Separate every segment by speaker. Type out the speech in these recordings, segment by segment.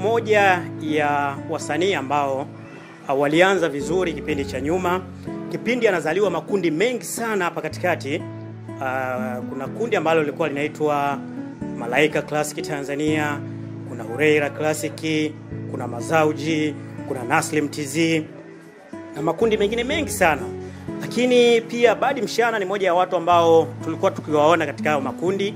Speaker 1: moja ya wasanii ambao walianza vizuri kipindi cha nyuma. Kipindi anazaliwa makundi mengi sana hapa katikati. Kuna kundi ambalo lilikuwa linaitwa Malaika Classic Tanzania, kuna Hureira Classic, kuna Mazauji, kuna Naslim TZ na makundi mengine mengi sana. Lakini pia Badi Mshana ni moja ya watu ambao tulikuwa tukiwaona katika hayo makundi,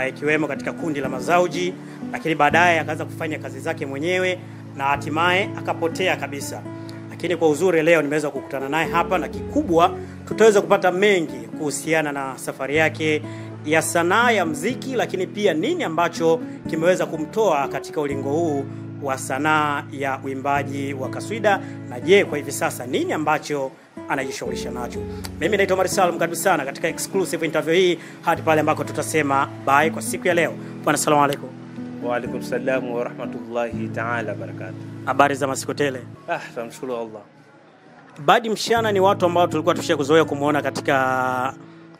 Speaker 1: ikiwemo katika kundi la Mazauji, lakini baadaye akaanza kufanya kazi zake mwenyewe na hatimaye akapotea kabisa. Lakini kwa uzuri leo nimeweza kukutana naye hapa, na kikubwa tutaweza kupata mengi kuhusiana na safari yake ya sanaa ya muziki, lakini pia nini ambacho kimeweza kumtoa katika ulingo huu wa sanaa ya uimbaji wa kaswida, na je, kwa hivi sasa nini ambacho anajishughulisha nacho. Mimi naitwa Omar Salum, karibu sana katika exclusive interview hii hadi pale ambako tutasema bye kwa siku ya leo. Bwana, asalamu alaykum.
Speaker 2: Wa alaykum salaam wa rahmatullahi ta'ala barakatuh.
Speaker 1: Habari za masiku tele?
Speaker 2: Tunamshukuru Allah.
Speaker 1: Badi Mshana ni watu ambao tulikuwa tushakuzoea kumuona katika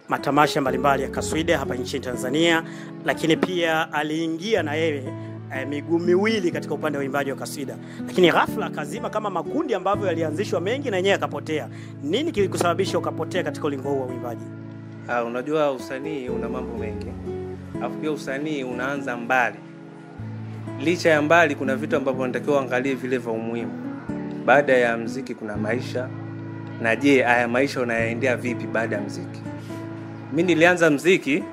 Speaker 1: matamasha mbalimbali ya kaswida hapa nchini Tanzania, lakini pia aliingia na yeye miguu miwili katika upande wa uimbaji wa kaswida, lakini ghafla kazima kama makundi ambavyo yalianzishwa mengi na yeye akapotea. Nini kilikusababisha ukapotea katika ulingo huu wa uimbaji?
Speaker 2: Unajua usanii una mambo mengi, alafu pia usanii unaanza mbali. Licha ya mbali, kuna vitu ambavyo unatakiwa angalie vile vya umuhimu. Baada ya muziki kuna maisha, na je, haya maisha unayaendea vipi baada ya muziki? Mimi nilianza muziki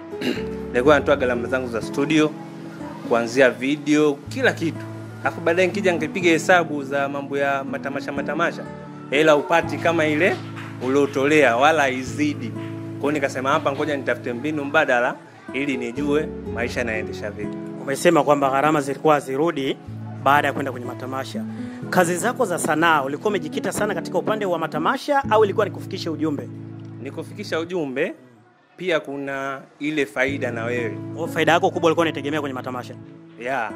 Speaker 2: nilikuwa natoa gharama zangu za studio, kuanzia video, kila kitu. Alafu baadaye nikija nikapiga hesabu za mambo ya matamasha, hela upati kama ile uliotolea wala izidi. Kwa hiyo nikasema hapa ngoja nitafute mbinu mbadala ili nijue maisha yanaendesha vipi.
Speaker 1: Umesema kwamba gharama zilikuwa zirudi baada ya kwenda kwenye matamasha. Kazi zako za sanaa ulikuwa umejikita sana katika upande wa matamasha au ilikuwa ni kufikisha ujumbe?
Speaker 2: Ni kufikisha ujumbe, pia kuna ile faida na wewe.
Speaker 1: Faida yako kubwa ilikuwa inategemea kwenye matamasha?
Speaker 2: Yeah.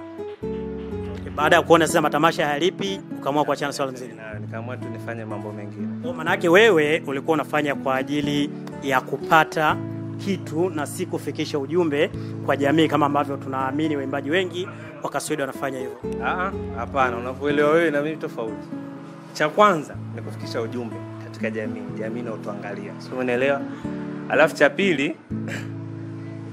Speaker 1: Baada ya kuona sasa matamasha hayalipi, ukaamua kuachana swala mzima?
Speaker 2: Nikaamua tu nifanye mambo mengine.
Speaker 1: Maana yake wewe ulikuwa unafanya kwa ajili ya kupata kitu na si kufikisha ujumbe kwa jamii kama ambavyo tunaamini waimbaji wengi wa kaswida wanafanya hivyo.
Speaker 2: Hapana, unavyoelewa wewe na mimi tofauti. Cha kwanza ni kufikisha ujumbe katika jamii na utuangalia. Sio, umeelewa? Alafu cha pili,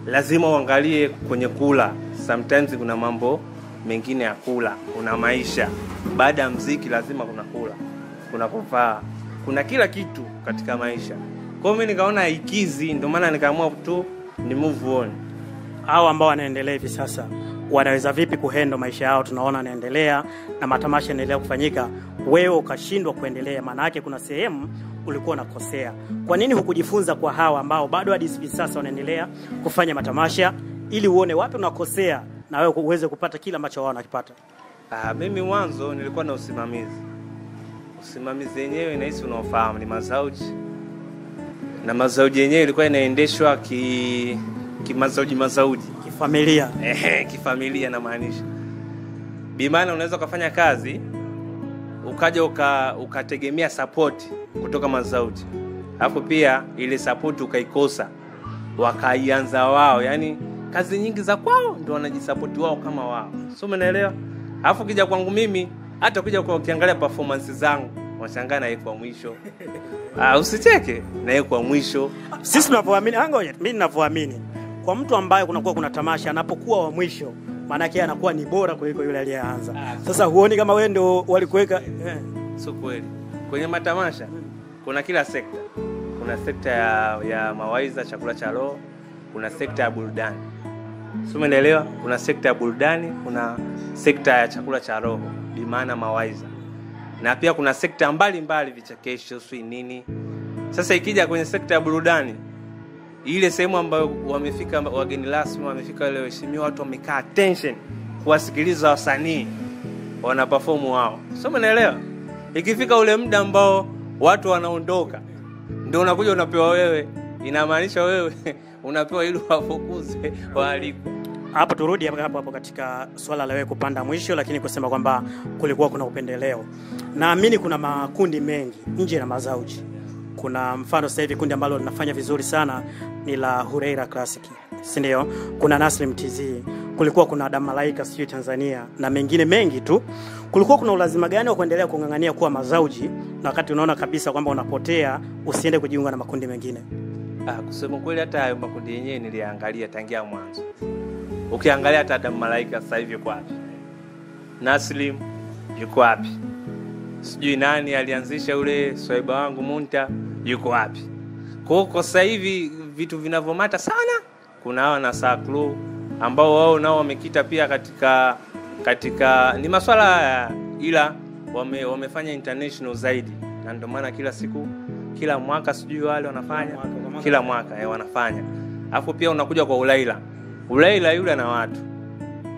Speaker 2: lazima uangalie kwenye kula. Sometimes kuna mambo mengine ya kula, kuna maisha. Baada ya muziki lazima kuna kula, kuna kuvaa, kuna kila kitu katika maisha. Kwa hiyo mimi nikaona ikizi, ndio maana nikaamua tu ni move on.
Speaker 1: Hao ambao wanaendelea hivi sasa wanaweza vipi kuhandle maisha yao? Tunaona wanaendelea na matamasha yanaendelea kufanyika, wewe ukashindwa kuendelea. Maana yake kuna sehemu ulikuwa unakosea. Kwa nini hukujifunza kwa hawa ambao bado hadi hivi sasa wanaendelea kufanya matamasha, ili uone wapi unakosea na wewe uweze kupata kila ambacho wao wanakipata?
Speaker 2: Mimi mwanzo nilikuwa na usimamizi yenyewe inahisi unaofahamu ni Mazauji. Na Mazauji yenyewe ilikuwa inaendeshwa Mazauji
Speaker 1: kifamilia.
Speaker 2: Kifamilia na maanisha. Bimana unaweza kufanya kazi ukaja ukategemea support kutoka Mazauji. Hapo pia ile support ukaikosa, wakaianza wao, yani kazi nyingi za kwao ndio wanajisupport wao kama wao. Sio, umeelewa? Alafu kija kwangu mimi, hata ukija ukiangalia performance zangu, washangaa na yeye kwa mwisho. Usicheke na yeye kwa mwisho.
Speaker 1: Sisi tunavyoamini, mimi ninavyoamini, kwa mtu ambaye kuna tamasha anapokuwa wa mwisho, maana yake anakuwa ni bora kuliko yule aliyeanza. Sasa huoni kama wewe ndio walikuweka?
Speaker 2: Sio kweli. Kwenye matamasha kuna kila sekta. Kuna sekta ya mawaidha, chakula cha roho, kuna sekta ya burudani. Sio, umeelewa? Kuna sekta ya burudani, kuna sekta ya chakula cha roho, bi maana mawaidha. Na pia kuna sekta mbalimbali, vichekesho, sio nini. Sasa ikija kwenye sekta ya burudani, ile sehemu ambayo wamefika wageni rasmi, wamefika wale waheshimiwa, watu wamekaa attention kuwasikiliza wasanii wana perform wao. Sio, umeelewa? Ikifika ule muda ambao watu wanaondoka, ndio unakuja unapewa wewe. Inamaanisha wewe unapewa ili wafokuze waaliko.
Speaker 1: Hapo turudi hapo katika swala la wewe kupanda mwisho, lakini kusema kwamba kulikuwa kuna upendeleo. Naamini kuna makundi mengi nje na Mazauji. Kuna mfano sasa hivi kundi ambalo linafanya vizuri sana ni la Hureira Classic. si ndio? Kuna Naslim TZ, kulikuwa kuna Adam Malaika sio Tanzania na mengine mengi tu. Kulikuwa kuna ulazima gani wa kuendelea kungangania kuwa mazauji na wakati unaona kabisa kwamba unapotea usiende kujiunga na makundi mengine?
Speaker 2: Kusema kweli hata hayo makundi yenyewe niliangalia tangia mwanzo. Ukiangalia hata Adam Malaika sasa hivi yuko wapi? Naslim yuko wapi? Sijui nani alianzisha ule swaiba wangu Munta yuko wapi? Kwa sasa hivi vitu vinavyomata sana kuna hawa na Saklu ambao wao nao wamekita pia katika ni masuala haya, ila wamefanya international zaidi, na ndio maana kila siku kila mwaka sijui wale wanafanya kila mwaka wanafanya. Alafu pia unakuja kwa Ulaila yule na watu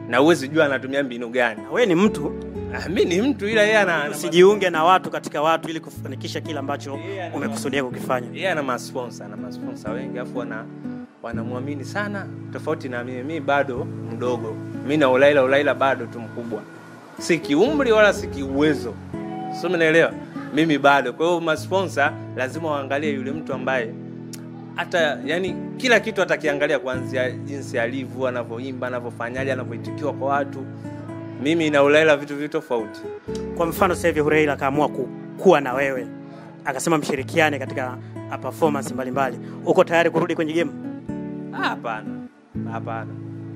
Speaker 2: na uwezi jua anatumia mbinu gani.
Speaker 1: Wewe ni mtu,
Speaker 2: mimi ni mtu, ila yeye
Speaker 1: usijiunge na watu katika watu ili kufanikisha kila ambacho umekusudia kukifanya.
Speaker 2: Yeye ana masponsor wengi, afu wanamwamini sana, tofauti na mimi bado mdogo. Mimi na Ulaila bado tu mkubwa, si kiumri wala si kiuwezo, sio, umeelewa? Mimi bado. Kwa hiyo masponsor lazima waangalie yule mtu ambaye hata yani kila kitu atakiangalia, kuanzia jinsi alivyo, anavyoimba, anavyofanyaje, anavyoitikiwa kwa watu. Mimi na Ulaila vitu tofauti.
Speaker 1: Kwa mfano sasa hivi Ulaila kaamua kuwa na wewe, akasema mshirikiane katika performance mbalimbali, uko tayari kurudi kwenye game?
Speaker 2: Hapana.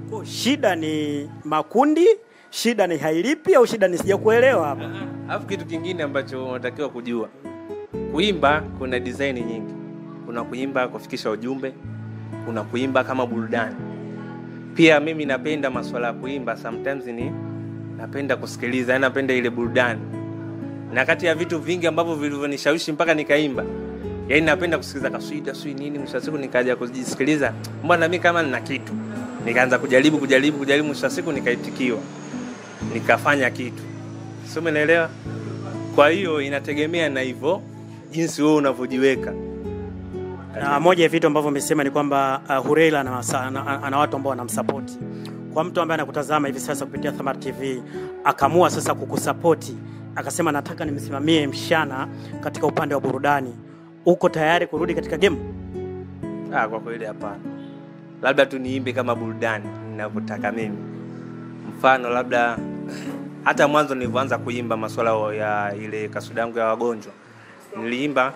Speaker 1: Kwa shida ni makundi, shida ni hailipi, au shida ni sijakuelewa hapa?
Speaker 2: Alafu kitu kingine ambacho unatakiwa kujua, kuimba kuna design nyingi. Kuna kuimba kufikisha ujumbe, kuna kuimba kama burudani. Pia mimi napenda masuala ya kuimba, sometimes napenda kusikiliza, napenda ile burudani. Na kati ya vitu vingi ambavyo vilivyonishawishi mpaka nikaimba, yani napenda kusikiliza kaswida nini, mwisho siku nikaja kujisikiliza, mbona mimi kama nina kitu, nikaanza kujaribu, mwisho siku nikaitikiwa, nikafanya kitu. Sio, umeelewa? Kwa hiyo inategemea na hivyo jinsi wewe unavyojiweka.
Speaker 1: Na moja ya vitu ambavyo umesema ni kwamba Ulaila ana watu ambao wanamsupport. Kwa mtu ambaye anakutazama hivi sasa kupitia Thamar TV, akamua sasa kukusupport, akasema nataka nimsimamie mshana katika upande wa burudani, uko tayari kurudi katika game?
Speaker 2: Kwa kweli hapana. Labda tu niimbe kama burudani ninavyotaka mimi. Mfano labda hata mwanzo nilipoanza kuimba masuala ya ile kasuda yangu ya wagonjwa, niliimba